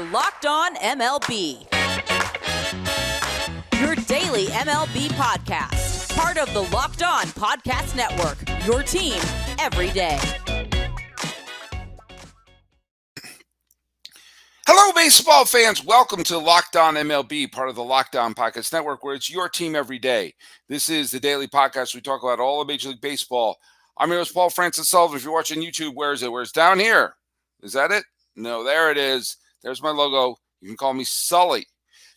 Locked On MLB, your daily MLB podcast. Part of the Locked On Podcast Network, your team every day. Hello, baseball fans. Welcome to Locked On MLB, part of the Locked On Podcast Network, where it's your team every day. This is the daily podcast. We talk about all of Major League Baseball. I'm your host, Paul Francis Sullivan. If you're watching YouTube, where is it? Where's down here? Is that it? No, there it is. There's my logo. You can call me Sully.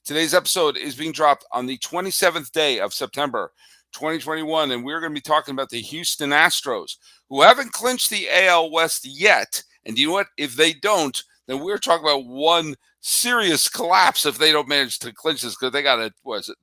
Today's episode is being dropped on the 27th day of September, 2021, and we're going to be talking about the Houston Astros, who haven't clinched the AL West yet. And you know what? If they don't, then we're talking about one serious collapse if they don't manage to clinch this, because they got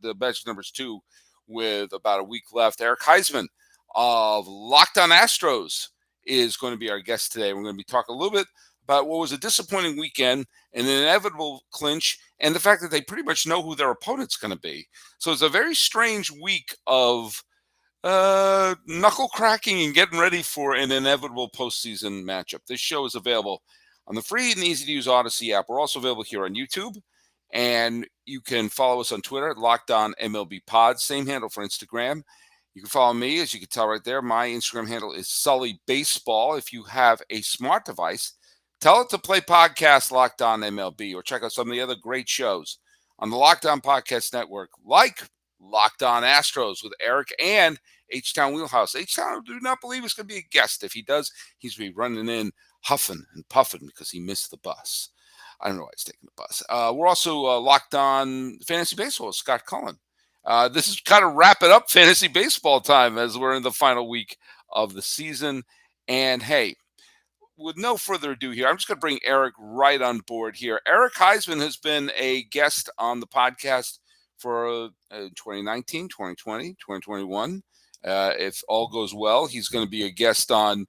the bench numbers 2 with about a week left. Eric Heisman of Locked On Astros is going to be our guest today. We're going to be talking a little bit about what was a disappointing weekend, an inevitable clinch, and the fact that they pretty much know who their opponent's going to be. So it's a very strange week of knuckle cracking and getting ready for an inevitable postseason matchup. This show is available on the free and easy-to-use Odyssey app. We're also available here on YouTube, and you can follow us on Twitter at Locked On MLB Pod. Same handle for Instagram. You can follow me, as you can tell right there. My Instagram handle is Sully Baseball. If you have a smart device, tell it to play podcast Locked On MLB, or check out some of the other great shows on the Locked On Podcast Network, like Locked On Astros with Eric and H-Town Wheelhouse. H-Town, I do not believe he's going to be a guest. If he does, he's going to be running in huffing and puffing because he missed the bus. I don't know why he's taking the bus. We're also Locked On Fantasy Baseball with Scott Cullen. This is kind of wrapping up fantasy baseball time as we're in the final week of the season. And hey, with no further ado here, I'm just going to bring Eric right on board here. Eric Heisman has been a guest on the podcast for 2019, 2020, 2021. If all goes well, he's going to be a guest on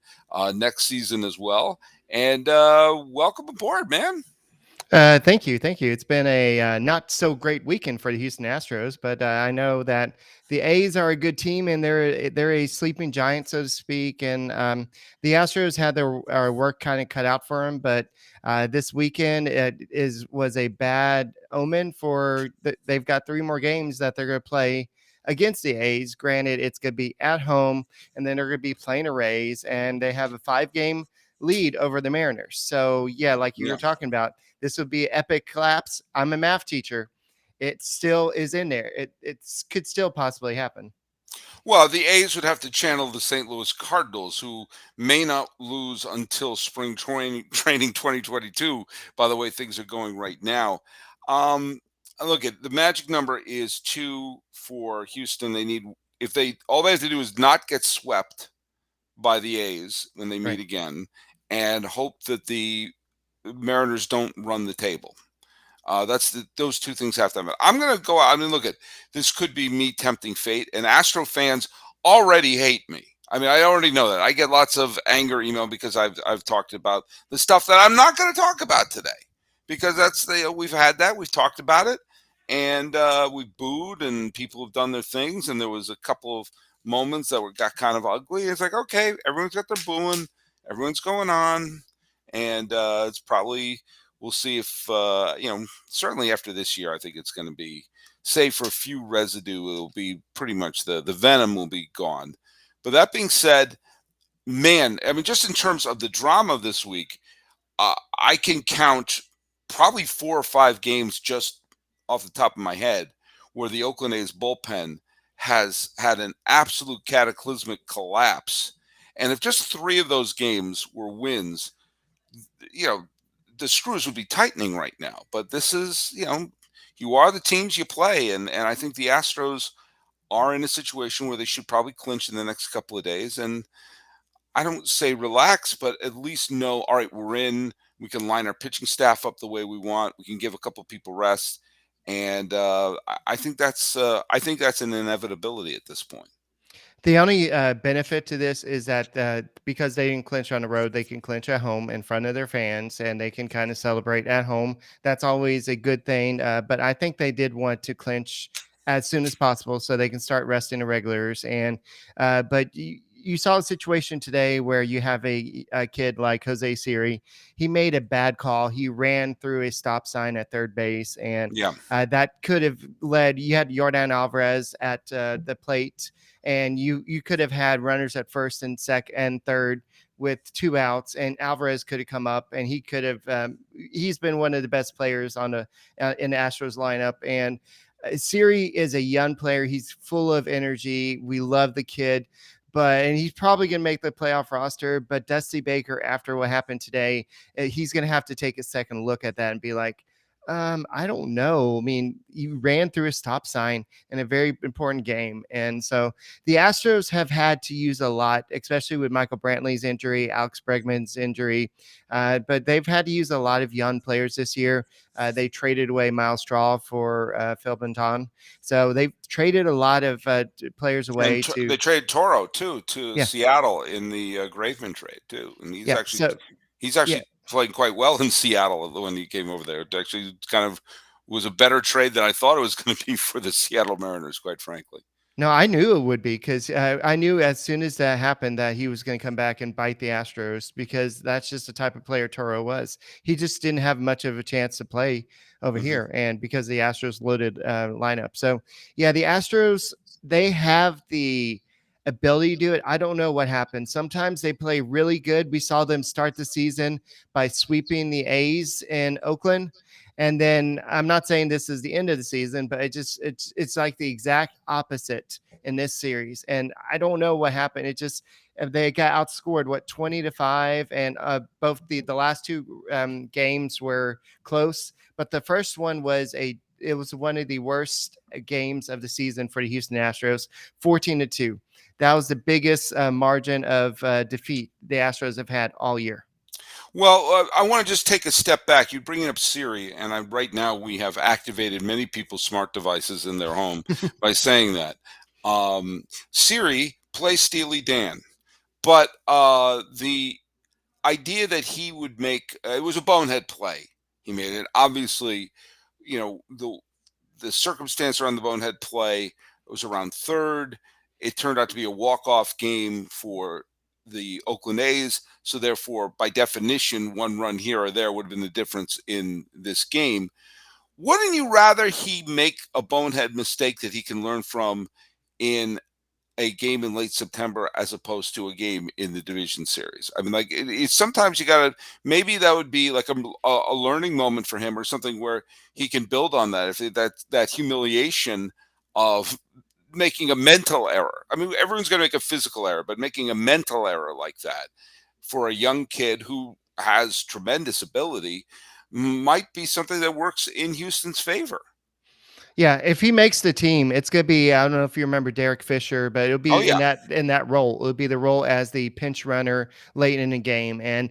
next season as well. And welcome aboard, man. Thank you. It's been a not so great weekend for the Houston Astros, but I know that the A's are a good team and they're a sleeping giant, so to speak. And the Astros had their work kind of cut out for them, but this weekend was a bad omen for they've got 3 more games that they're going to play against the A's. Granted, it's going to be at home, and then they're going to be playing the Rays, and they have a 5-game lead over the Mariners. So yeah, like you were talking about, this would be an epic collapse. I'm a math teacher. It still is in there. It could still possibly happen. Well, the A's would have to channel the St. Louis Cardinals, who may not lose until spring training 2022, by the way things are going right now. Look, at the magic number is 2 for Houston. All they have to do is not get swept by the A's when they meet again, and hope that the Mariners don't run the table. Those 2 things have to happen. I'm going to go out. I mean, look, this could be me tempting fate, and Astro fans already hate me. I mean, I already know that. I get lots of anger email because I've talked about the stuff that I'm not going to talk about today, because we've had that. We've talked about it, and we booed, and people have done their things, and there was a couple of moments that got kind of ugly. It's like, okay, everyone's got their booing, everyone's going on, and it's probably, we'll see if certainly after this year, I think it's going to be, save for a few residue, it'll be pretty much the venom will be gone. But that being said, man, I mean, just in terms of the drama of this week, I can count probably 4 or 5 games just off the top of my head where the Oakland A's bullpen has had an absolute cataclysmic collapse. And if just 3 of those games were wins, the screws would be tightening right now. But this is, you are the teams you play. And I think the Astros are in a situation where they should probably clinch in the next couple of days. And I don't say relax, but at least know, all right, we're in. We can line our pitching staff up the way we want. We can give a couple people rest. And I think that's an inevitability at this point. The only benefit to this is that because they didn't clinch on the road, they can clinch at home in front of their fans, and they can kind of celebrate at home. That's always a good thing. But I think they did want to clinch as soon as possible so they can start resting the regulars. And but you saw a situation today where you have a kid like Jose Siri. He made a bad call. He ran through a stop sign at third base, and Yeah. that could have led. You had Yordan Alvarez at the plate, and you could have had runners at first and second and third with 2 outs, and Alvarez could have come up, and he could have. He's been one of the best players on the in the Astros lineup, and Siri is a young player. He's full of energy. We love the kid, and he's probably going to make the playoff roster. But Dusty Baker, after what happened today, he's going to have to take a second look at that and be like, I don't know. I mean, you ran through a stop sign in a very important game. And so the Astros have had to use a lot, especially with Michael Brantley's injury, Alex Bregman's injury. But they've had to use a lot of young players this year. They traded away Miles Straw for Phil Benton. So they've traded a lot of players away They traded Toro too to Yeah. Seattle in the Graveman trade too, and he's Yeah. actually Yeah. playing quite well in Seattle when he came over there. It actually kind of was a better trade than I thought it was going to be for the Seattle Mariners, quite frankly. No, I knew it would be because I knew as soon as that happened that he was going to come back and bite the Astros because that's just the type of player Toro was. He just didn't have much of a chance to play over here, and because the Astros loaded lineup. So, yeah, the Astros, they have the ability to do it. I don't know what happened. Sometimes they play really good. We saw them start the season by sweeping the A's in Oakland. And then I'm not saying this is the end of the season, but it's like the exact opposite in this series. And I don't know what happened. It just they got outscored 20-5, and both the last 2 games were close, but the first one was it was one of the worst games of the season for the Houston Astros, 14-2. That was the biggest margin of defeat the Astros have had all year. Well, I want to just take a step back. You're bringing up Siri, and right now we have activated many people's smart devices in their home by saying that. Siri, play Steely Dan. But the idea that he would make it was a bonehead play. He made it. Obviously, the circumstance around the bonehead play was around third. It turned out to be a walk-off game for the Oakland A's. So therefore, by definition, 1 run here or there would have been the difference in this game. Wouldn't you rather he make a bonehead mistake that he can learn from in a game in late September as opposed to a game in the division series? I mean, like sometimes you got to, maybe that would be like a learning moment for him or something where he can build on that. If that humiliation of making a mental error. I mean, everyone's going to make a physical error, but making a mental error like that for a young kid who has tremendous ability might be something that works in Houston's favor. Yeah, if he makes the team, it's going to be, I don't know if you remember Derek Fisher, but it'll be in that role. It'll be the role as the pinch runner late in the game. And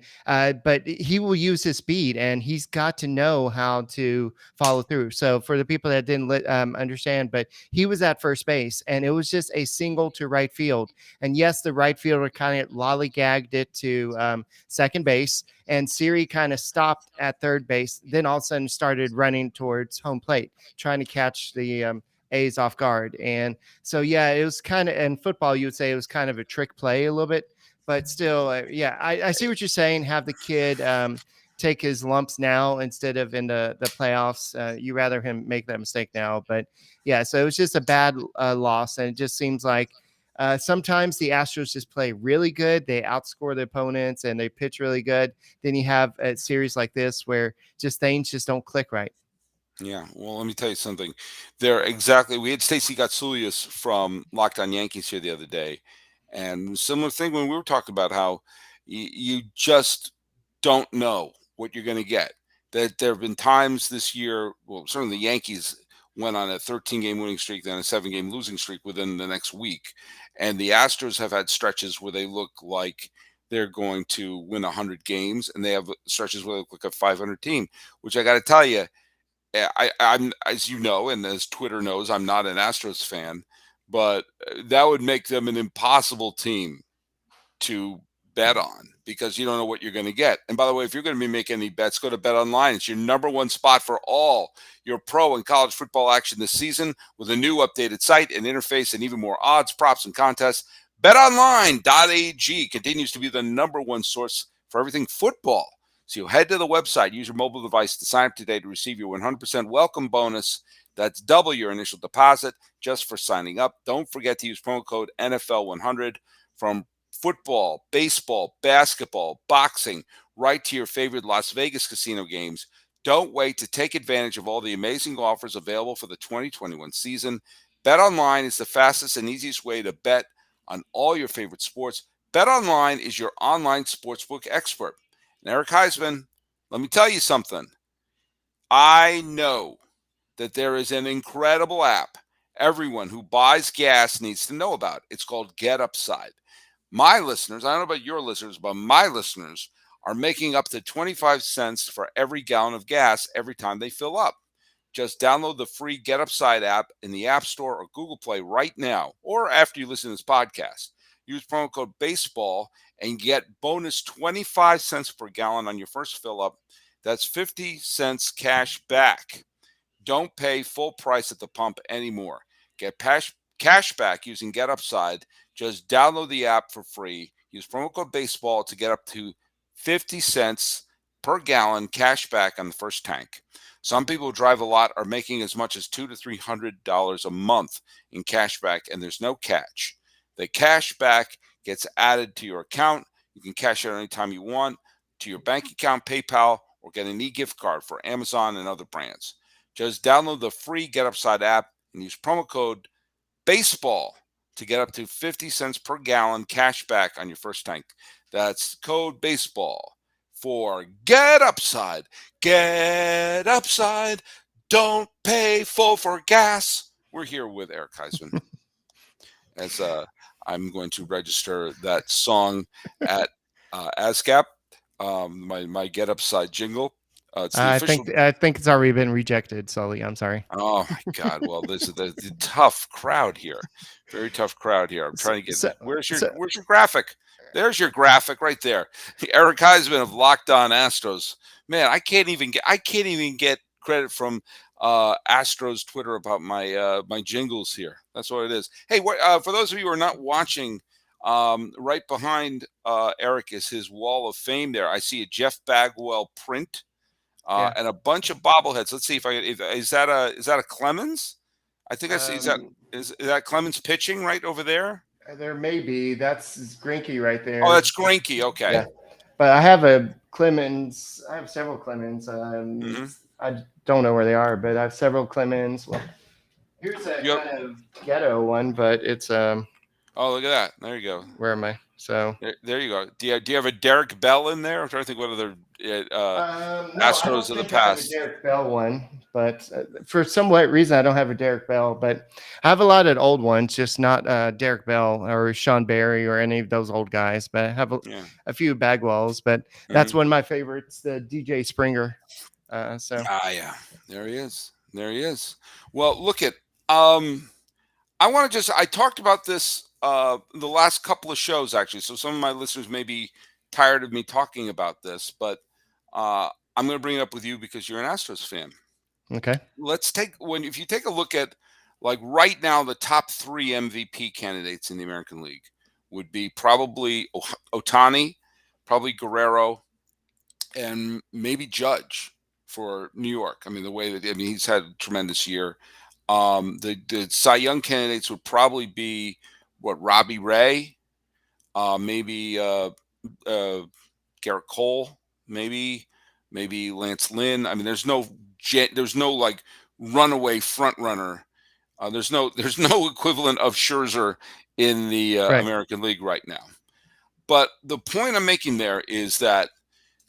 but he will use his speed, and he's got to know how to follow through. So for the people that didn't understand, but he was at first base, and it was just a single to right field. And yes, the right fielder kind of lollygagged it to second base, and Siri kind of stopped at third base, then all of a sudden started running towards home plate, trying to catch the A's off guard. And so, yeah, it was kind of, in football, you would say it was kind of a trick play a little bit, but still, I see what you're saying. Have the kid take his lumps now instead of in the playoffs. You rather him make that mistake now. But, yeah, so it was just a bad loss, and it just seems like sometimes the Astros just play really good. They outscore the opponents and they pitch really good. Then you have a series like this where just things just don't click right. Yeah, well, let me tell you something. We had Stacey Gatsoulias from Locked On Yankees here the other day, and similar thing when we were talking about how you just don't know what you're going to get. That there have been times this year, well, certainly the Yankees went on a 13-game winning streak, then a 7-game losing streak within the next week. And the Astros have had stretches where they look like they're going to win 100 games, and they have stretches where they look like a 500 team, which I got to tell you, I'm, as you know, and as Twitter knows, I'm not an Astros fan, but that would make them an impossible team to bet on because you don't know what you're going to get. And by the way, if you're going to be making any bets, go to Bet Online. It's your number one spot for all your pro and college football action this season with a new updated site and interface and even more odds, props, and contests. BetOnline.ag continues to be the number one source for everything football. So you head to the website, use your mobile device to sign up today to receive your 100% welcome bonus. That's double your initial deposit just for signing up. Don't forget to use promo code NFL100 from football, baseball, basketball, boxing, right to your favorite Las Vegas casino games. Don't wait to take advantage of all the amazing offers available for the 2021 season. BetOnline is the fastest and easiest way to bet on all your favorite sports. BetOnline is your online sportsbook expert. And Eric Heisman, let me tell you something. I know that there is an incredible app everyone who buys gas needs to know about. It's called Get Upside. My listeners, I don't know about your listeners, but my listeners are making up to 25 cents for every gallon of gas every time they fill up. Just download the free Get Upside app in the App Store or Google Play right now, or after you listen to this podcast. Use promo code BASEBALL and get bonus 25 cents per gallon on your first fill up. That's 50 cents cash back. Don't pay full price at the pump anymore. Get cash back using Get Upside. Just download the app for free. Use promo code BASEBALL to get up to 50 cents per gallon cash back on the first tank. Some people who drive a lot are making as much as $200 to $300 a month in cash back, and there's no catch. The cash back gets added to your account. You can cash out anytime you want to your bank account, PayPal, or get an e-gift card for Amazon and other brands. Just download the free Get Upside app and use promo code BASEBALL to get up to 50 cents per gallon cash back on your first tank. That's code BASEBALL for Get Upside. Get Upside. Don't pay full for gas. We're here with Eric Heisman. As I'm going to register that song at ASCAP, my Get Upside jingle. It's the official. I think it's already been rejected, Sully. I'm sorry. Oh my God! Well, this is the tough crowd here. Very tough crowd here. I'm trying to get. Where's your graphic? There's your graphic right there. Eric Heisman of Locked On Astros. Man, I can't even get credit from Astros Twitter about my jingles here. That's what it is. Hey, for those of you who are not watching, right behind Eric is his wall of fame. There, I see a Jeff Bagwell print. And a bunch of bobbleheads. Let's see if is that a Clemens? I think I see. Is that Clemens pitching right over there? There may be. That's Greinke right there. Oh, that's Greinke. Okay. Yeah. But I have a Clemens. I have several Clemens. I don't know where they are, but I have several Clemens. Well, here's a kind of ghetto one, but it's Oh, look at that! There you go. Where am I? So there you go. Do you have a Derek Bell in there? I'm trying to think what other Astros of the past. I have a Derek Bell one, but for some reason I don't have a Derek Bell. But I have a lot of old ones, just not Derek Bell or Sean Barry or any of those old guys. But I have a few Bagwells. But that's one of my favorites, the DJ Springer. Yeah, there he is. There he is. Well, look at I talked about this the last couple of shows, actually. So some of my listeners may be tired of me talking about this, but I'm going to bring it up with you because you're an Astros fan. Okay. If you take a look at, like, right now, the top 3 MVP candidates in the American League would be probably Ohtani, probably Guerrero, and maybe Judge for New York. I mean, he's had a tremendous year. The Cy Young candidates would probably be Robbie Ray, maybe Garrett Cole, maybe Lance Lynn. I mean, there's no like runaway front runner. There's no equivalent of Scherzer in the American League right now. But the point I'm making there is that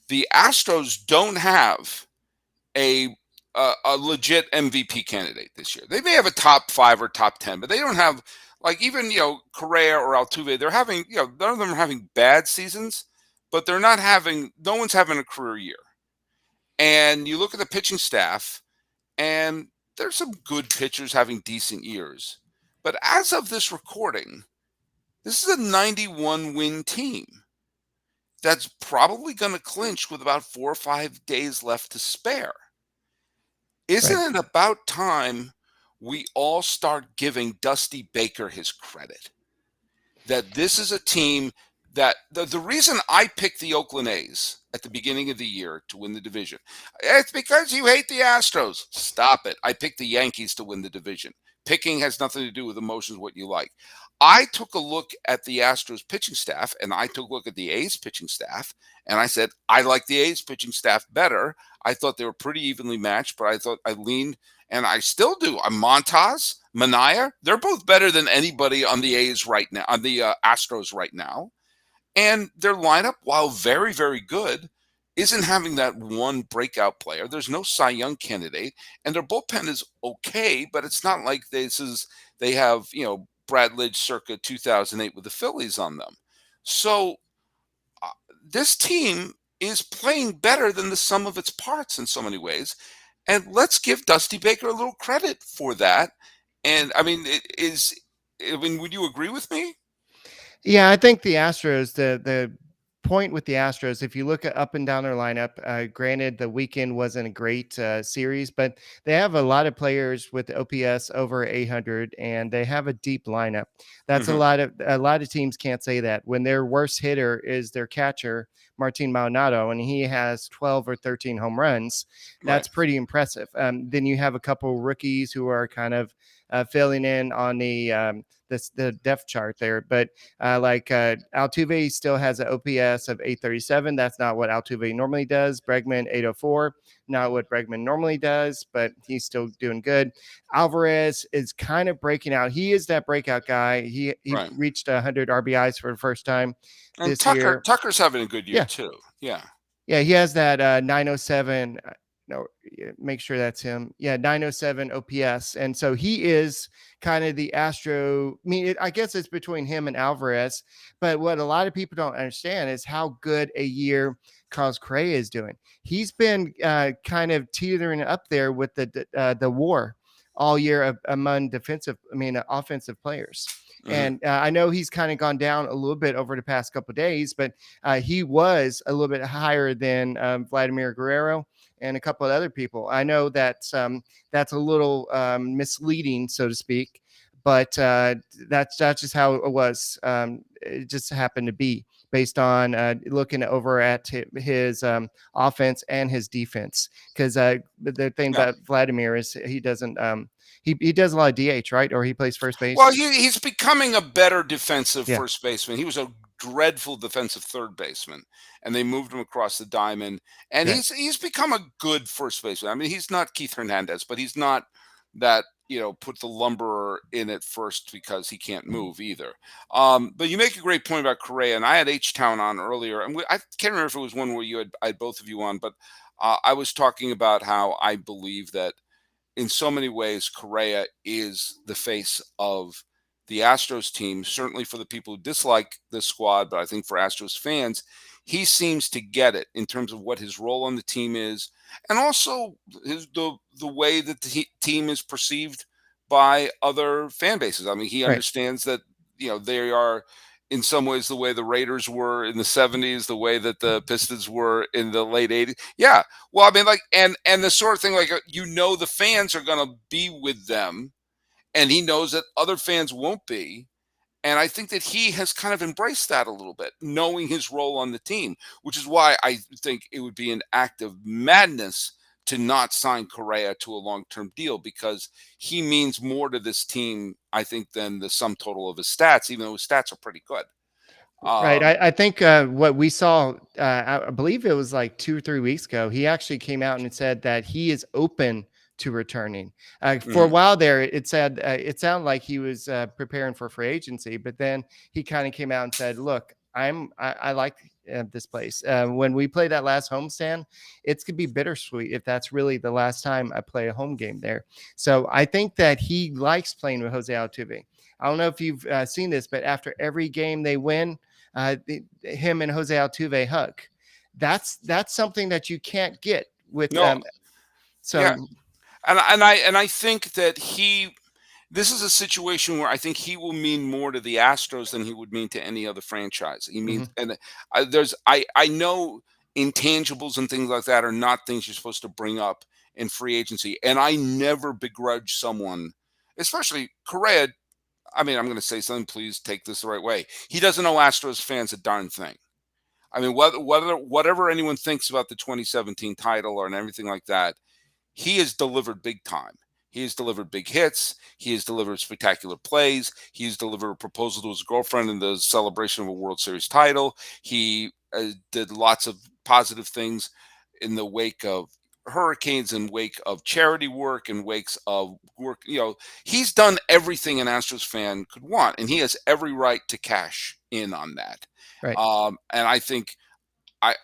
the Astros don't have a legit MVP candidate this year. They may have a top 5 or top 10, but they don't have, like, even, Correa or Altuve. They're having, none of them are having bad seasons, but no one's having a career year. And you look at the pitching staff, and there's some good pitchers having decent years. But as of this recording, this is a 91 win team that's probably going to clinch with about 4 or 5 days left to spare. Isn't it about time we all start giving Dusty Baker his credit? that this is a team that the reason I picked the Oakland A's at the beginning of the year to win the division, it's because you hate the Astros. Stop it. I picked the Yankees to win the division. Picking has nothing to do with emotions, what you like. I took a look at the Astros pitching staff, and I took a look at the A's pitching staff, and I said, I like the A's pitching staff better. I thought they were pretty evenly matched, but I thought I leaned, and I still do. I'm Montas, Manaea, they're both better than anybody on the A's right now, on the Astros right now. And their lineup, while very, very good, isn't having that one breakout player. There's no Cy Young candidate, and their bullpen is okay, but it's not like they have Brad Lidge circa 2008 with the Phillies on them. So this team is playing better than the sum of its parts in so many ways, and let's give Dusty Baker a little credit for that. And I mean, would you agree with me? Yeah, I think the Astros, the point with the Astros, if you look at up and down their lineup, granted the weekend wasn't a great series, but they have a lot of players with OPS over 800, and they have a deep lineup. That's Mhm. a lot of teams can't say that when their worst hitter is their catcher, Martin Maldonado, and he has 12 or 13 home runs. Right. That's pretty impressive. Then you have a couple rookies who are kind of filling in on the depth chart there, but Altuve still has an OPS of 837. That's not what Altuve normally does. Bregman 804, not what Bregman normally does, but he's still doing good. Alvarez is kind of breaking out. He is that breakout guy. He Right. reached 100 RBIs for the first time And this year. Tucker's having a good year Yeah. too. Yeah. Yeah, he has that 907. No, make sure that's him. Yeah, 907 OPS. And so he is kind of the Astro. I mean, I guess it's between him and Alvarez. But what a lot of people don't understand is how good a year Carlos Correa is doing. He's been kind of teetering up there with the WAR all year among offensive players. Mhm. And I know he's kind of gone down a little bit over the past couple of days, but he was a little bit higher than Vladimir Guerrero and a couple of other people. I know that that's a little misleading, so to speak, but that's just how it was. It just happened to be based on looking over at his offense and his defense. Because the thing about Vladimir is he doesn't he does a lot of DH, right? Or he plays first base. Well, he's becoming a better defensive Yeah. first baseman. He was a dreadful defensive third baseman, and they moved him across the diamond. And Right. he's become a good first baseman. I mean, he's not Keith Hernandez, but he's not that put the lumberer in at first because he can't move either. But you make a great point about Correa, and I had H Town on earlier, and I can't remember if it was one where I had both of you on, but I was talking about how I believe that in so many ways, Correa is the face of the Astros team, certainly for the people who dislike the squad, but I think for Astros fans, he seems to get it in terms of what his role on the team is, and also the way that the team is perceived by other fan bases. I mean, he Right. understands that they are in some ways the way the Raiders were in the 70s, the way that the Pistons were in the late 80s. Yeah. Well, I mean, like, and the sort of thing, like, the fans are going to be with them, and he knows that other fans won't be. And I think that he has kind of embraced that a little bit, knowing his role on the team, which is why I think it would be an act of madness to not sign Correa to a long-term deal, because he means more to this team, I think, than the sum total of his stats, even though his stats are pretty good. Right. I think what we saw, I believe it was like 2 or 3 weeks ago, he actually came out and said that he is open to returning. For a while there, it sounded like he was preparing for free agency, but then he kind of came out and said, "Look, I like this place. When we play that last homestand, it's gonna be bittersweet if that's really the last time I play a home game there." So I think that he likes playing with Jose Altuve. I don't know if you've seen this, but after every game they win, him and Jose Altuve hug. That's something that you can't get with No. So Yeah. And I think that this is a situation where I think he will mean more to the Astros than he would mean to any other franchise. He means, and I know intangibles and things like that are not things you're supposed to bring up in free agency, and I never begrudge someone, especially Correa. I mean, I'm going to say something. Please take this the right way. He doesn't owe Astros fans a darn thing. I mean, whatever anyone thinks about the 2017 title or and everything like that, he has delivered big time. He has delivered big hits. He has delivered spectacular plays. He has delivered a proposal to his girlfriend in the celebration of a World Series title. He did lots of positive things in the wake of hurricanes, in wake of charity work, in wakes of work. He's done everything an Astros fan could want, and he has every right to cash in on that. Right. And I think I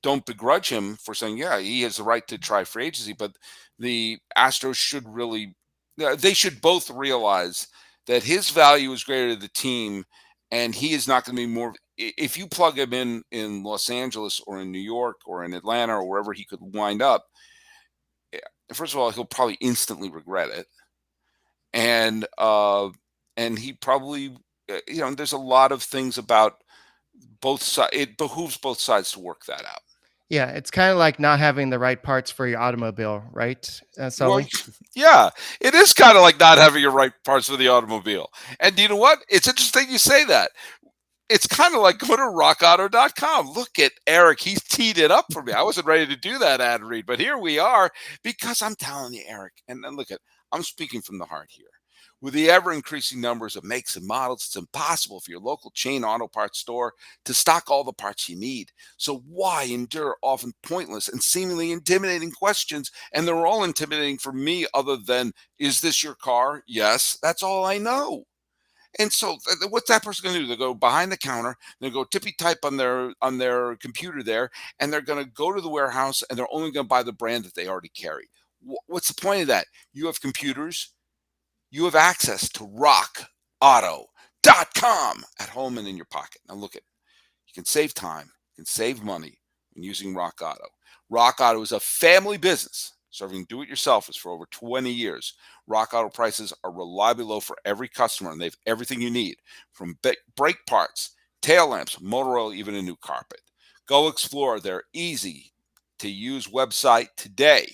don't begrudge him for saying, yeah, he has the right to try free agency, but the Astros should really, they should both realize that his value is greater to the team, and he is not going to be more. If you plug him in Los Angeles or in New York or in Atlanta or wherever he could wind up, first of all, he'll probably instantly regret it, and he probably, there's a lot of things about both sides. It behooves both sides to work that out. Yeah, it's kind of like not having the right parts for your automobile, right, Sully? Well, yeah, it is kind of like not having your right parts for the automobile. And you know what? It's interesting you say that. It's kind of like go to rockauto.com. Look at Eric. He's teed it up for me. I wasn't ready to do that ad read, but here we are because I'm telling you, Eric, and look I'm speaking from the heart here. With the ever-increasing numbers of makes and models, it's impossible for your local chain auto parts store to stock all the parts you need. So why endure often pointless and seemingly intimidating questions? And they're all intimidating for me other than, is this your car? Yes, that's all I know. And so what's that person going to do? They go behind the counter, they go tippy type on their computer there, and they're going to go to the warehouse, and they're only going to buy the brand that they already carry. What's the point of that? You have computers. You have access to rockauto.com at home and in your pocket. Now look you can save time, you can save money when using Rock Auto. Rock Auto is a family business serving do-it-yourselfers for over 20 years. Rock Auto prices are reliably low for every customer, and they have everything you need, from brake parts, tail lamps, motor oil, even a new carpet. Go explore their easy-to-use website today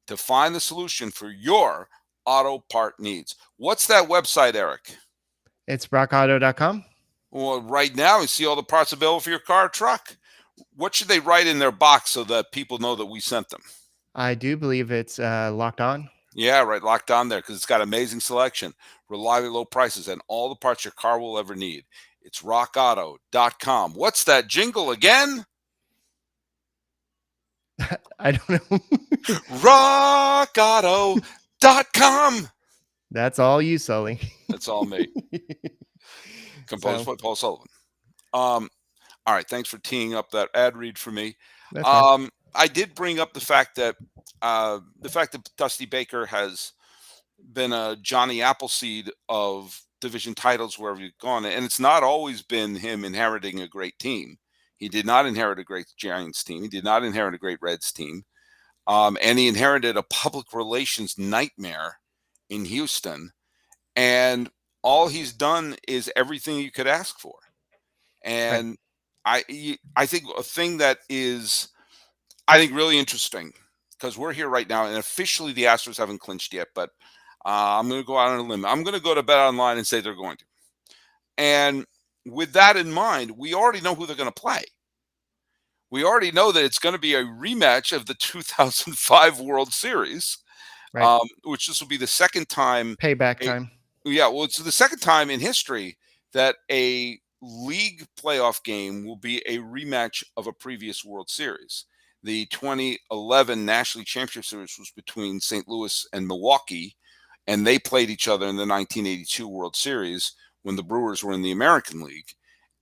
to find the solution for your auto part needs. What's that website, Eric? It's rockauto.com. Well, right now, you see all the parts available for your car or truck. What should they write in their box so that people know that we sent them? I do believe it's locked on. Yeah, right. Locked on there because it's got amazing selection, reliably low prices, and all the parts your car will ever need. It's rockauto.com. What's that jingle again? I don't know. rockauto.com. That's all you, Sully. That's all me. Composed by Paul Sullivan. All right. Thanks for teeing up that ad read for me. I did bring up the fact that Dusty Baker has been a Johnny Appleseed of division titles wherever you've gone, and it's not always been him inheriting a great team. He did not inherit a great Giants team. He did not inherit a great Reds team, and he inherited a public relations nightmare in Houston. And all he's done is everything you could ask for. And I think a thing that is, I think, really interesting, because we're here right now, and officially the Astros haven't clinched yet, but I'm going to go out on a limb. I'm going to go to Bet Online and say they're going to. And with that in mind, we already know who they're going to play. We already know that it's going to be a rematch of the 2005 World Series, which this will be the second time. Payback time. Yeah, well, it's the second time in history that a league playoff game will be a rematch of a previous World Series. The 2011 National League Championship Series was between St. Louis and Milwaukee, and they played each other in the 1982 World Series when the Brewers were in the American League.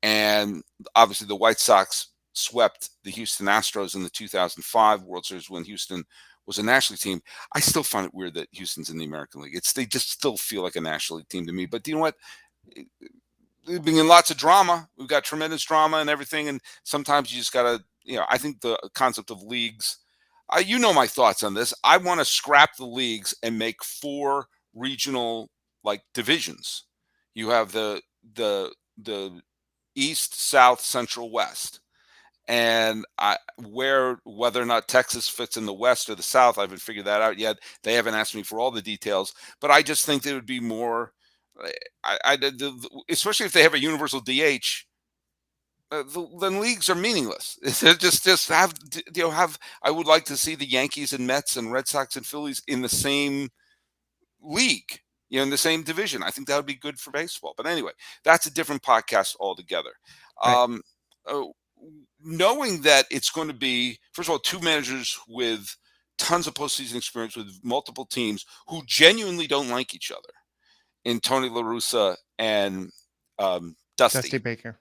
And obviously the White Sox swept the Houston Astros in the 2005 World Series when Houston was a National League team. I still find it weird that Houston's in the American League. They just still feel like a National League team to me. But do you know what? There's been lots of drama. We've got tremendous drama and everything. And sometimes you just got to, I think the concept of leagues, you know my thoughts on this. I want to scrap the leagues and make 4 regional divisions. You have the East, South, Central, West. And whether or not Texas fits in the West or the South, I haven't figured that out yet. They haven't asked me for all the details, but I just think that it would be more Especially if they have a universal DH, then leagues are meaningless. Just have have. I would like to see the Yankees and Mets and Red Sox and Phillies in the same league, in the same division. I think that would be good for baseball. But anyway, that's a different podcast altogether. Right. Oh, knowing that it's going to be, first of all, two managers with tons of postseason experience with multiple teams who genuinely don't like each other, in Tony La Russa and Dusty. Baker.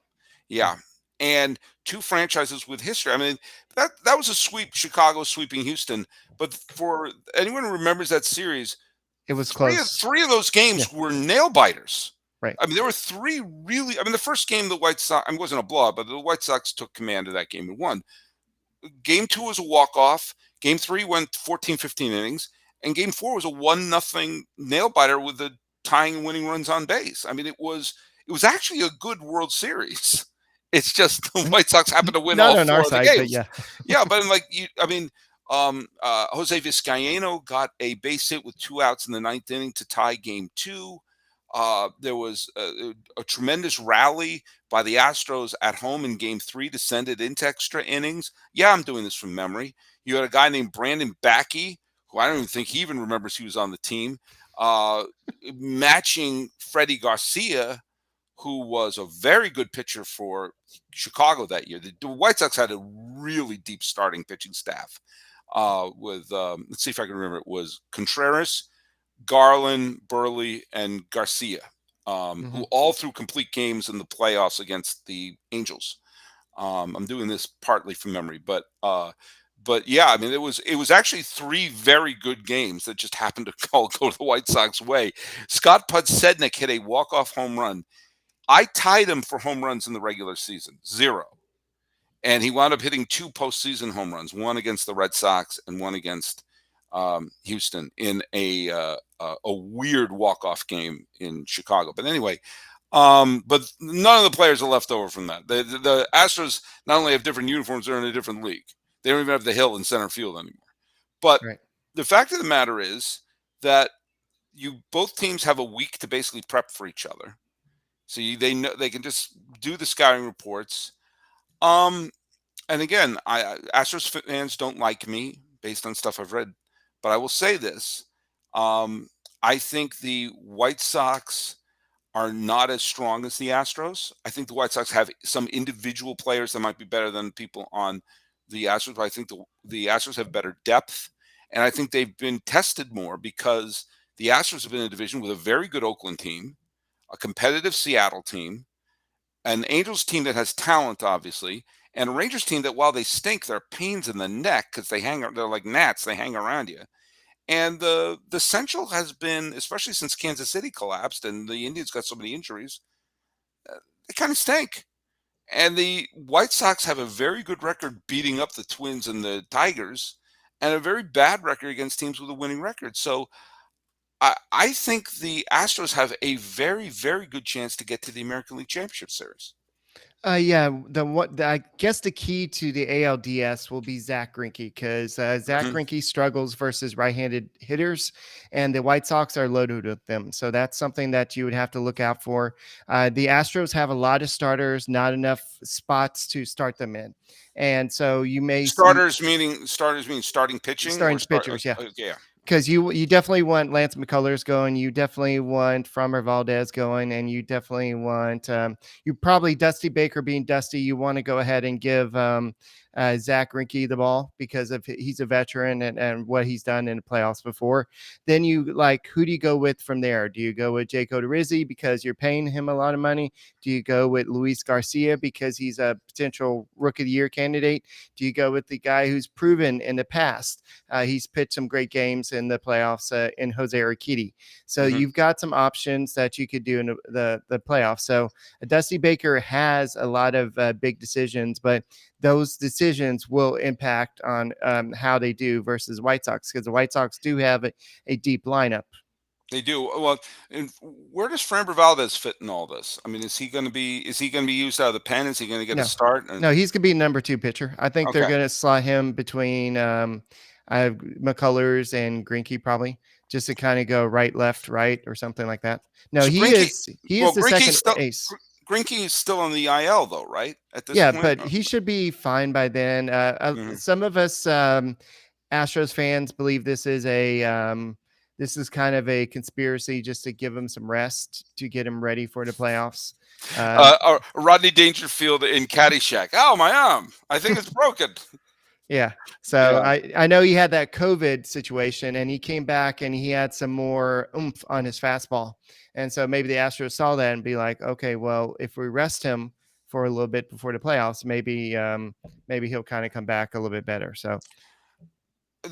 Yeah. And two franchises with history. I mean, that was a sweep, Chicago sweeping Houston. But for anyone who remembers that series, it was close. Three of those games were nail biters. Right. I mean, there were three really. I mean, the first game, the White Sox, it wasn't a blowout, but the White Sox took command of that game and won. Game 2 was a walk-off. Game 3 went 14-15 innings. And Game 4 was a 1-0 nail-biter with the tying and winning runs on base. I mean, it was actually a good World Series. It's just the White Sox happened to win all 4 of the games. But yeah, but Jose Vizcaino got a base hit with 2 outs in the 9th inning to tie Game 2. There was a tremendous rally by the Astros at home in Game 3 to send it into extra innings. Yeah, I'm doing this from memory. You had a guy named Brandon Backey, who I don't even think he even remembers he was on the team, matching Freddie Garcia, who was a very good pitcher for Chicago that year. The White Sox had a really deep starting pitching staff with, let's see if I can remember, it was Contreras, Garland, Burley, and Garcia, who all threw complete games in the playoffs against the Angels. I'm doing this partly from memory, but yeah, I mean, it was actually 3 very good games that just happened to go the White Sox way. Scott Podsednik hit a walk-off home run. I tied him for home runs in the regular season, 0. And he wound up hitting 2 postseason home runs, one against the Red Sox and one against Houston in a weird walk-off game in Chicago. But anyway, but none of the players are left over from that. The Astros not only have different uniforms, they're in a different league. They don't even have the hill in center field anymore. But the fact of the matter is that both teams have a week to basically prep for each other. So they know they can just do the scouting reports. And again, Astros fans don't like me based on stuff I've read, but I will say this: I think the White Sox are not as strong as the Astros. I think the White Sox have some individual players that might be better than people on the Astros, but I think the Astros have better depth, and I think they've been tested more because the Astros have been in a division with a very good Oakland team, a competitive Seattle team, an Angels team that has talent, obviously, and a Rangers team that, while they stink, they're pains in the neck because they're like gnats. They hang around you. And the Central has been, especially since Kansas City collapsed and the Indians got so many injuries, they kind of stink. And the White Sox have a very good record beating up the Twins and the Tigers, and a very bad record against teams with a winning record. So I think the Astros have a very, very good chance to get to the American League Championship Series. I guess the key to the ALDS will be Zach Greinke, because Zach Greinke struggles versus right-handed hitters, and the White Sox are loaded with them. So that's something that you would have to look out for. The Astros have a lot of starters, not enough spots to start them in, and so you may starters mean starting pitching, pitchers, yeah. Yeah. Because you definitely want Lance McCullers going, you definitely want Framber Valdez going, and you definitely want you probably Dusty Baker being Dusty. You want to go ahead and give Zach Greinke the ball because he's a veteran and what he's done in the playoffs before. Then who do you go with from there? Do you go with Jake Odorizzi because you're paying him a lot of money? Do you go with Luis Garcia because he's a potential Rookie of the Year candidate? Do you go with the guy who's proven in the past? He's pitched some great games in the playoffs in Jose Urquidy. So you've got some options that you could do in the playoffs. So Dusty Baker has a lot of big decisions, but those decisions will impact on how they do versus White Sox, because the White Sox do have a deep lineup. They do. Well, and where does Framber Valdez fit in all this? I mean, is he going to be used out of the pen? Is he going to get a start? No, he's going to be number 2 pitcher. I think they're going to slot him between McCullers and Greinke probably. just to kind of go right, left, right, or something like that. No, So he Greinke, is he is well, the second ace. Greinke is still on the IL though, right? At this Yeah, point. but he should be fine by then. Mhm. Some of us Astros fans believe this is kind of a conspiracy just to give him some rest to get him ready for the playoffs. Rodney Dangerfield in Caddyshack. Oh, my arm! I think it's broken. Yeah. So Yeah. I know he had that COVID situation and he came back and he had some more oomph on his fastball. And so maybe the Astros saw that and be like, okay, well, if we rest him for a little bit before the playoffs, maybe he'll kind of come back a little bit better. So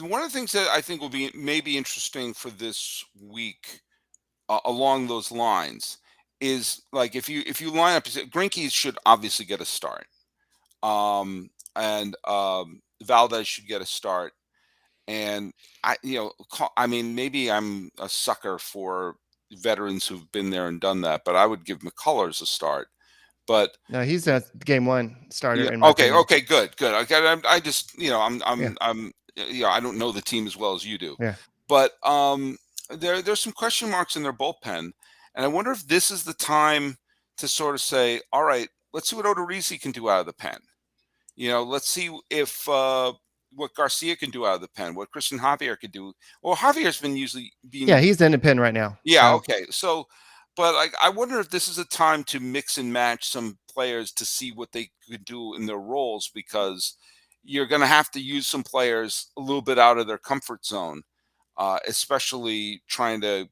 One of the things that I think will be maybe interesting for this week, along those lines, is like if you line up, Greinke should obviously get a start, and Valdez should get a start, and I mean, maybe I'm a sucker for veterans who've been there and done that, but I would give McCullers a start. But no, he's a game one starter yeah, in my okay, opinion. okay, good. I just Yeah. I don't know the team as well as you do, Yeah. but there's some question marks in their bullpen, and I wonder if this is the time to sort of say, all right, let's see what Odorizzi can do out of the pen. Let's see if what Garcia can do out of the pen, what Christian Javier can do. Well, Javier's been usually being. Yeah, he's in the pen right now. Yeah, So okay. So, but I wonder if this is a time to mix and match some players to see what they could do in their roles, because you're going to have to use some players a little bit out of their comfort zone, especially trying to,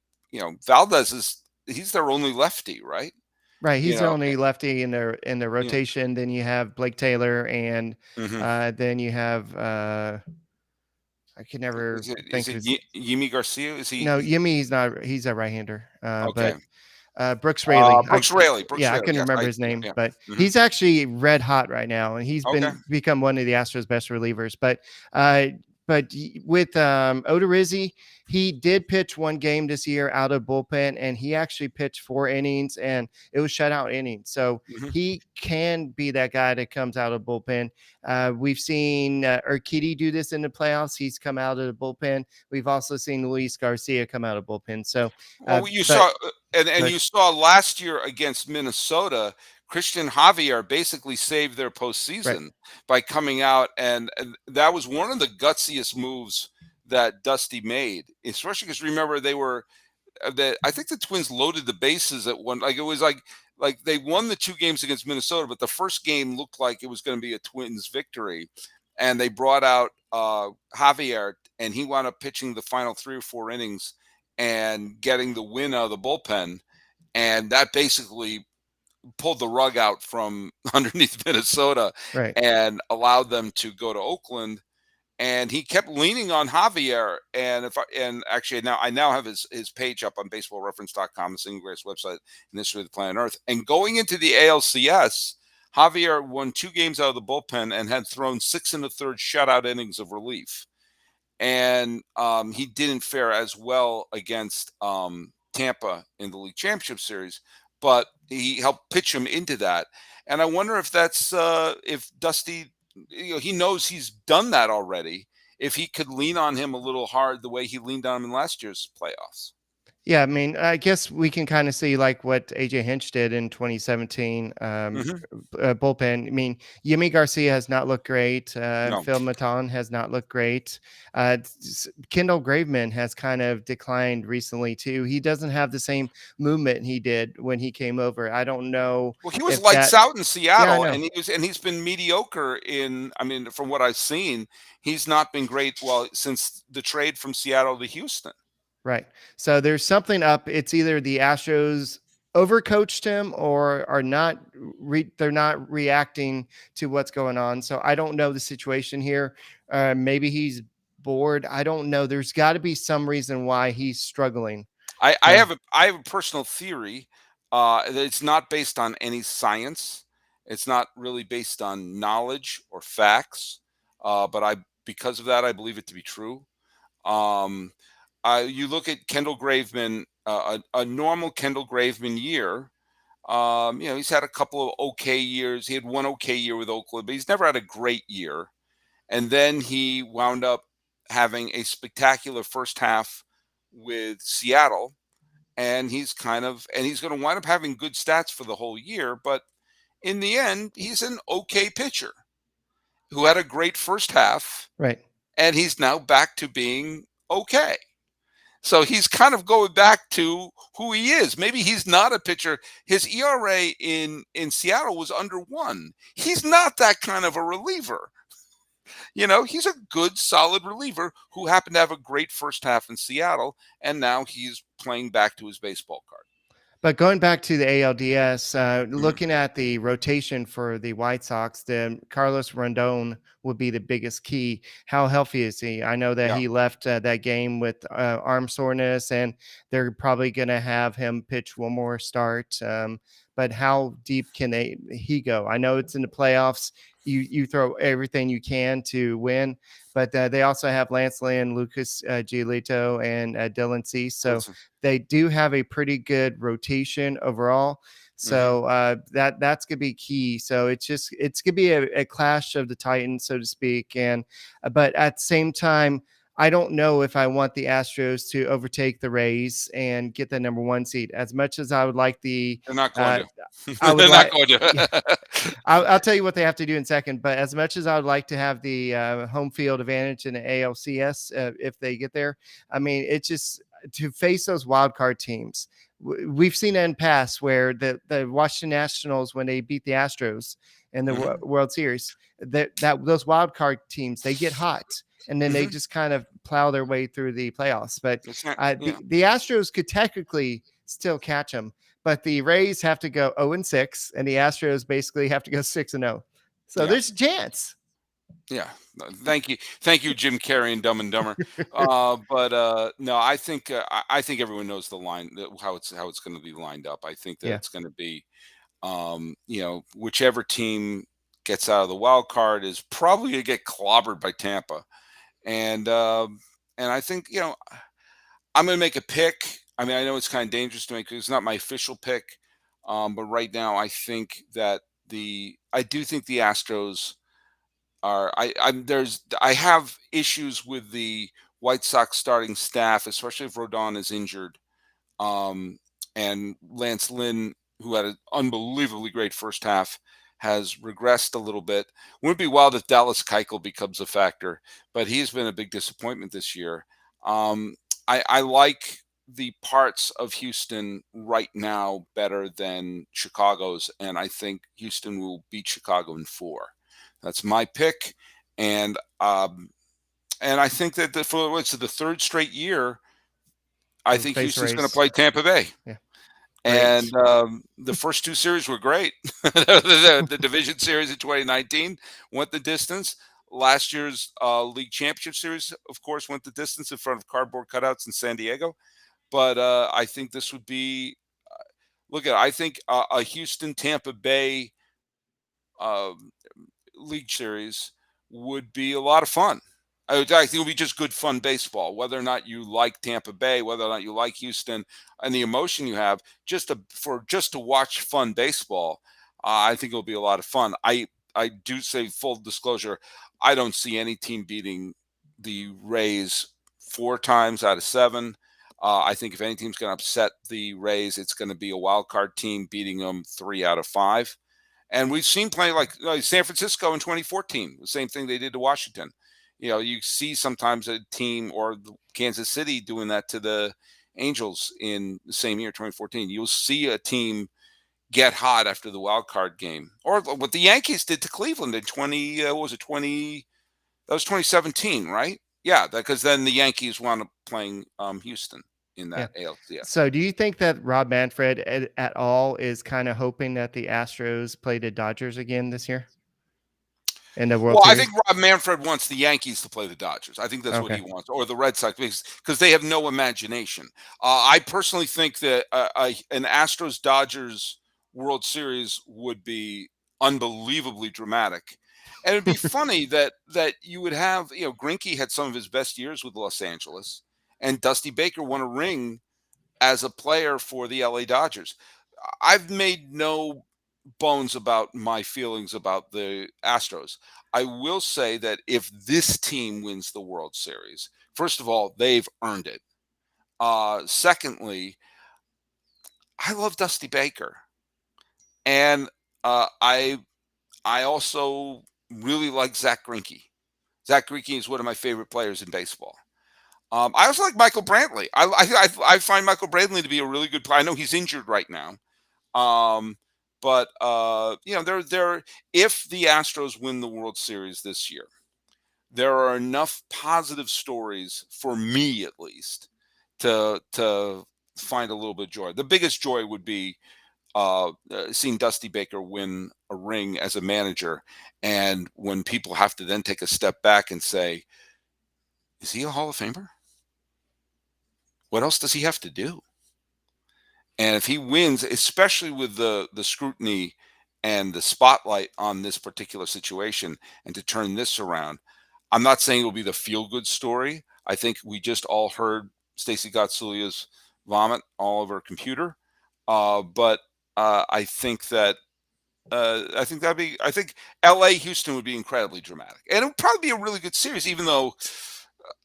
Valdez he's their only lefty, right? right, You he's the know, only lefty in their yeah. rotation. Then you have Blake Taylor and Hmm. then you have I can never Is think it of his Yimi Garcia? Is he? no, Yimi, he's a right-hander. Okay. But Brooks Raley. Brooks Raley. Brooks Yeah, I Raley. couldn't Yes. remember his name, Yeah. but Hmm. he's actually red hot right now, and he's Okay. become one of the Astros' best relievers. But with Odorizzi, he did pitch one game this year out of bullpen, and he actually pitched 4 innings, and it was shutout innings. So Hmm. he can be that guy that comes out of bullpen. We've seen Urquidy do this in the playoffs. He's come out of the bullpen. We've also seen Luis Garcia come out of bullpen. So, Well, you but saw, and you saw last year against Minnesota, Christian Javier basically saved their right. postseason by coming out, and that was one of the gutsiest moves that Dusty made. Especially because remember I think the Twins loaded the bases at one. Like it was like they won the 2 games against Minnesota, but the first game looked like it was going to be a Twins victory, and they brought out Javier, and he wound up pitching the final 3 or 4 innings and getting the win out of the bullpen, and that basically pulled the rug out from underneath Minnesota Right. and allowed them to go to Oakland. And he kept leaning on Javier. And actually now I now have his page up on baseballreference.com, the single greatest website in the history of the planet Earth. And going into the ALCS, Javier won 2 games out of the bullpen and had thrown 6 1/3 shutout innings of relief. And he didn't fare as well against Tampa in the League Championship Series, but he helped pitch him into that. And I wonder if that's if Dusty, he knows he's done that already. If he could lean on him a little hard the way he leaned on him in last year's playoffs. Yeah, I mean, I guess we can kind of see like what AJ Hinch did in 2017 Hmm. bullpen. I mean, Yimi Garcia has not looked great. No. Phil Maton has not looked great. Kendall Graveman has kind of declined recently too. He doesn't have the same movement he did when he came over. I don't know Well, he was if lights that. out in Yeah, I Seattle, know. and he's been mediocre I mean, from what I've seen, he's not been great since the trade from Seattle to Houston. Right. So there's something up. It's either the Astros overcoached him or are not they're not reacting to what's going on. So I don't know the situation here. Maybe he's bored. I don't know. There's got to be some reason why he's struggling. I So have a personal theory. That it's not based on any science. It's not really based on knowledge or facts. But because of that, I believe it to be true. Um, you look at Kendall Graveman, a normal Kendall Graveman year. He's had a couple of okay years. He had one okay year with Oakland, but he's never had a great year. And then he wound up having a spectacular first half with Seattle, and he's going to wind up having good stats for the whole year. But in the end, he's an okay pitcher who had a great first half, Right. and he's now back to being okay. So he's kind of going back to who he is. Maybe he's not a pitcher. His ERA in Seattle was under 1. He's not that kind of a reliever. He's a good, solid reliever who happened to have a great first half in Seattle, and now he's playing back to his baseball card. But going back to the ALDS, Mm-hmm. looking at the rotation for the White Sox, then Carlos Rondon would be the biggest key. How healthy is he? I know that Yeah. he left that game with arm soreness, and they're probably going to have him pitch one more start. But how deep can he go? I know it's in the playoffs. You throw everything you can to win, but they also have Lance Lynn, Lucas Giolito, and Dylan Cease. So they do have a pretty good rotation overall. So that's gonna be key. So it's gonna be a clash of the Titans, so to speak. And but at the same time, I don't know if I want the Astros to overtake the Rays and get the number 1 seed. As much as I would like They're not going to. I would They're not going to. Yeah. I'll tell you what they have to do in a second. But as much as I would like to have the home field advantage in the ALCS, if they get there, I mean, it's just to face those wild card teams. We've seen it in past where the Washington Nationals, when they beat the Astros in the World Series, that those wild card teams, they get hot. And then they just kind of plow their way through the playoffs. But the Astros could technically still catch them. But the Rays have to go 0-6, and the Astros basically have to go 6-0. So there's a chance. Yeah. Thank you, Jim Carrey and Dumb and Dumber. But no, I think everyone knows the line, how it's going to be lined up. I think that it's going to be, whichever team gets out of the wild card is probably going to get clobbered by Tampa. And I think, I'm going to make a pick. I mean, I know it's kind of dangerous to make because it's not my official pick. But right now, I think that I do think the Astros are. I have issues with the White Sox starting staff, especially if Rodon is injured. And Lance Lynn, who had an unbelievably great first half, has regressed a little bit. Wouldn't it be wild if Dallas Keuchel becomes a factor, but he's been a big disappointment this year. I like the parts of Houston right now better than Chicago's, and I think Houston will beat Chicago in 4. That's my pick, and I think that for the third straight year, I think Houston's going to play Tampa Bay. Yeah. And the first 2 series were great. the division series in 2019 went the distance. Last year's league championship series, of course, went the distance in front of cardboard cutouts in San Diego. But I think this would be I think a Houston-Tampa Bay league series would be a lot of fun. I think it would be just good, fun baseball, whether or not you like Tampa Bay, whether or not you like Houston, and the emotion you have just to watch fun baseball. I think it'll be a lot of fun. I do say, full disclosure, I don't see any team beating the Rays 4 times out of 7. I think if any team's going to upset the Rays, it's going to be a wild card team beating them 3 out of 5. And we've seen plenty like San Francisco in 2014, the same thing they did to Washington. You see sometimes a team or Kansas City doing that to the Angels in the same year, 2014. You'll see a team get hot after the wild card game, or what the Yankees did to Cleveland in 2017, right? Yeah, because then the Yankees wound up playing Houston in that ALDS. So do you think that Rob Manfred at all is kind of hoping that the Astros play the Dodgers again this year? In the World Series? I think Rob Manfred wants the Yankees to play the Dodgers. I think that's what he wants, or the Red Sox, because they have no imagination. I personally think that an Astros-Dodgers World Series would be unbelievably dramatic. And it'd be funny that you would have, Greinke had some of his best years with Los Angeles, and Dusty Baker won a ring as a player for the LA Dodgers. I've made no bones about my feelings about the Astros. I will say that if this team wins the World Series, first of all, they've earned it. Secondly, I love Dusty Baker, and I also really like Zach Greinke. Zach Greinke is one of my favorite players in baseball. I also like Michael Brantley. I find Michael Brantley to be a really good player. I know he's injured right now, but they're if the Astros win the World Series this year, there are enough positive stories for me, at least, to find a little bit of joy. The biggest joy would be seeing Dusty Baker win a ring as a manager, and when people have to then take a step back and say, "Is he a Hall of Famer? What else does he have to do?" And if he wins, especially with the scrutiny and the spotlight on this particular situation, and to turn this around, I'm not saying it will be the feel good story. I think we just all heard Stacey Gotsulia's vomit all over her computer, but I think that. I think L.A. Houston would be incredibly dramatic, and it would probably be a really good series. Even though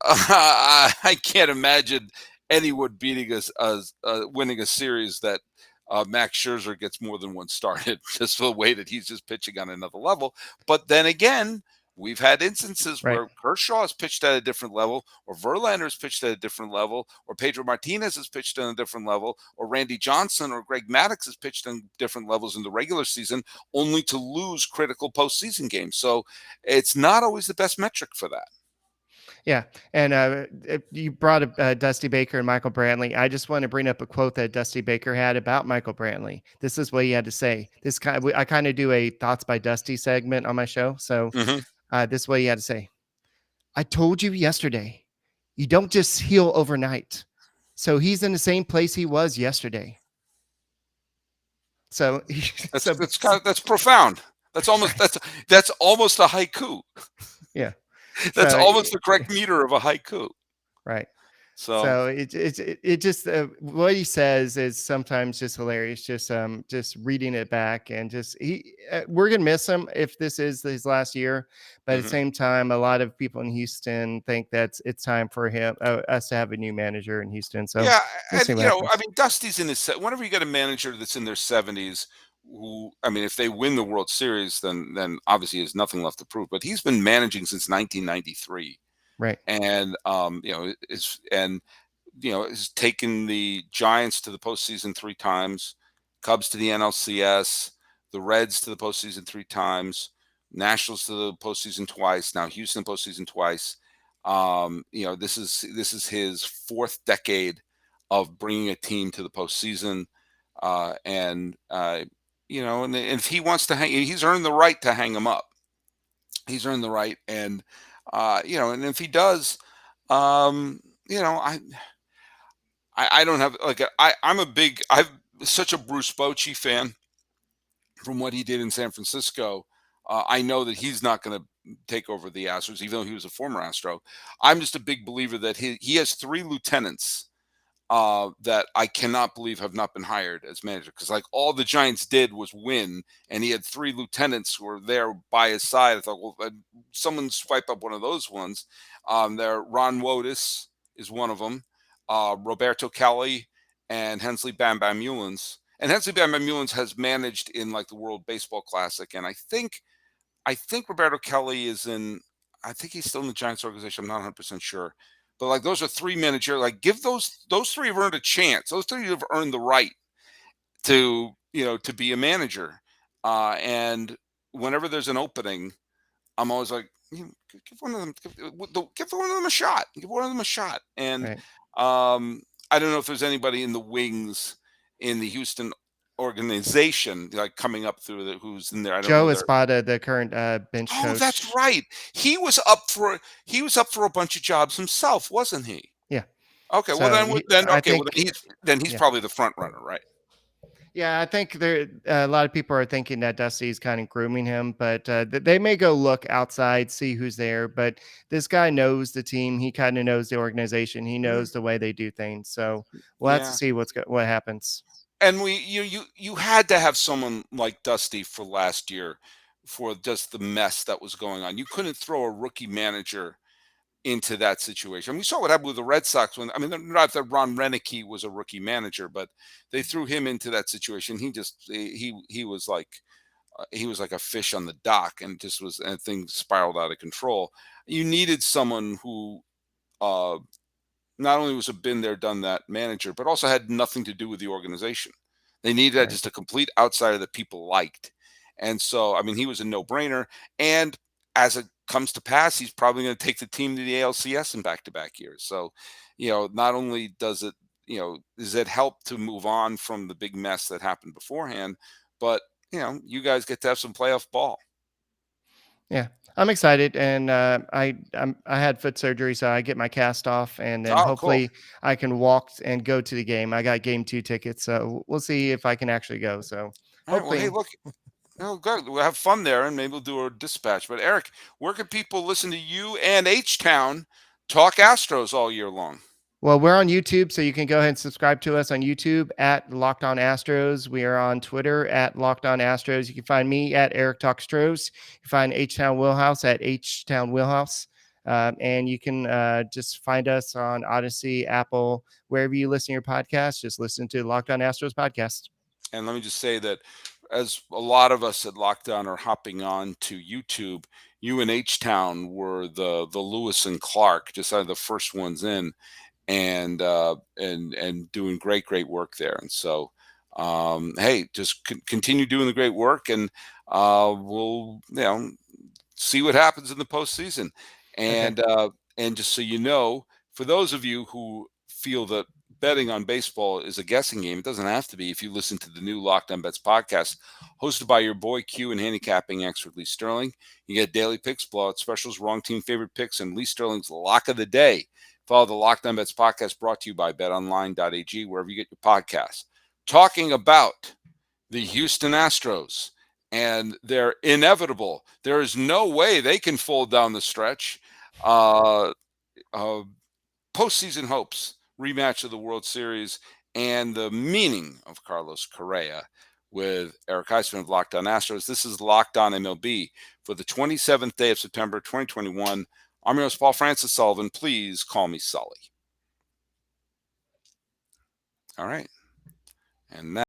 I can't imagine anyone beating us, winning a series that Max Scherzer gets more than one started, just for the way that he's just pitching on another level. But then again, we've had instances Right. where Kershaw has pitched at a different level, or Verlander has pitched at a different level, or Pedro Martinez has pitched on a different level, or Randy Johnson or Greg Maddux has pitched on different levels in the regular season, only to lose critical postseason games. So it's not always the best metric for that. Yeah, and you brought up Dusty Baker and Michael Brantley. I just want to bring up a quote that Dusty Baker had about Michael Brantley. This is what he had to say. I kind of do a Thoughts by Dusty segment on my show. So this is what he had to say. "I told you yesterday, you don't just heal overnight. So he's in the same place he was yesterday." So That's profound. That's almost that's almost a haiku. yeah. That's So almost the correct meter of a haiku. right. So So it just what he says is sometimes just hilarious. Just reading it back, and we're gonna miss him if this is his last year. But at the same time, a lot of people in Houston think that it's time for us to have a new manager in Houston. So yeah, we'll and see what happens. I mean, Dusty's in his whenever you get a manager that's in their 70s, who I mean, if they win the World Series, then obviously there's nothing left to prove. But he's been managing since 1993, Right. and has taken the Giants to the postseason 3 times, Cubs to the NLCS, the Reds to the postseason 3 times, Nationals to the postseason twice, now Houston postseason twice. This is his 4th decade of bringing a team to the postseason, and if he wants to he's earned the right to hang him up. He's earned the right, and and if he does, I don't have I'm such a Bruce Bochy fan from what he did in San Francisco. I know that he's not going to take over the Astros, even though he was a former Astro. I'm just a big believer that he has 3 lieutenants that I cannot believe have not been hired as manager, because like all the Giants did was win, and he had 3 lieutenants who were there by his side. I thought, well, someone swipe up one of those ones. There, Ron Wotus is one of them. Roberto Kelly and Hensley Bam Bam Mullins. And Hensley Bam Bam Mullins has managed in like the World Baseball Classic, and I think Roberto Kelly is in. I think he's still in the Giants organization. I'm not 100% sure, but like those are 3 managerial. Like give those 3 have earned a chance. Those 3 have earned the right to to be a manager. And whenever there's an opening, I'm always like, give one of them, give one of them a shot. Give one of them a shot. And Right. I don't know if there's anybody in the wings in the Houston organization like coming up through who's in there. I don't Joe know. Espada, the current bench Oh, coach. that's right. He was up for a bunch of jobs himself, wasn't he? Yeah. Okay, well So I think he's yeah. probably the front runner, right? Yeah, I think a lot of people are thinking that Dusty's kind of grooming him, but they may go look outside, see who's there. But this guy knows the team. He kind of knows the organization. He knows the way they do things. So we'll have to Yeah. see what happens. And you had to have someone like Dusty for last year for just the mess that was going on. You couldn't throw a rookie manager into that situation. I mean, we saw what happened with the Red Sox when, I mean, not that Ron Renicky was a rookie manager, but they threw him into that situation. He was like a fish on the dock, and things spiraled out of control. You needed someone who uh, not only was a been there, done that manager, but also had nothing to do with the organization. They needed Right. just a complete outsider that people liked. And so, I mean, he was a no brainer. And as it comes to pass, he's probably going to take the team to the ALCS in back to back years. So, not only does it help to move on from the big mess that happened beforehand, but, you guys get to have some playoff ball. Yeah, I'm excited, and I had foot surgery, so I get my cast off, and then Oh, cool. hopefully I can walk and go to the game. I got game 2 tickets, so we'll see if I can actually go. So All right. Well, hey, hopefully, look, good. We'll have fun there, and maybe we'll do a dispatch. But Eric, where can people listen to you and H Town talk Astros all year long? well, we're on YouTube, so you can go ahead and subscribe to us on YouTube at Locked On Astros. We are on Twitter at Locked On Astros. You can find me at Eric Talk Stros. You can find H Town Wheelhouse at H Town Wheelhouse. And you can just find us on Odyssey, Apple, wherever you listen to your podcast. Just listen to Locked On Astros podcast. And let me just say that as a lot of us at Lockdown are hopping on to YouTube, you and H Town were the Lewis and Clark, just the first ones in, and doing great work there. And so, hey, just continue doing the great work, and we'll see what happens in the postseason. Okay. And just so you know, for those of you who feel that betting on baseball is a guessing game, it doesn't have to be. If you listen to the new Locked On Bets podcast, hosted by your boy Q and handicapping expert Lee Sterling, you get daily picks, blowout specials, wrong team favorite picks, and Lee Sterling's lock of the day. Follow the Locked On Bets podcast, brought to you by BetOnline.ag, wherever you get your podcasts. Talking about the Houston Astros and they're inevitable. There is no way they can fold down the stretch. Uh, Postseason hopes, rematch of the World Series, and the meaning of Carlos Correa with Eric Heisman of Locked On Astros. This is Locked On MLB for the 27th day of September 2021. I'm your host, Paul Francis Sullivan. Please call me Sully. All right. And that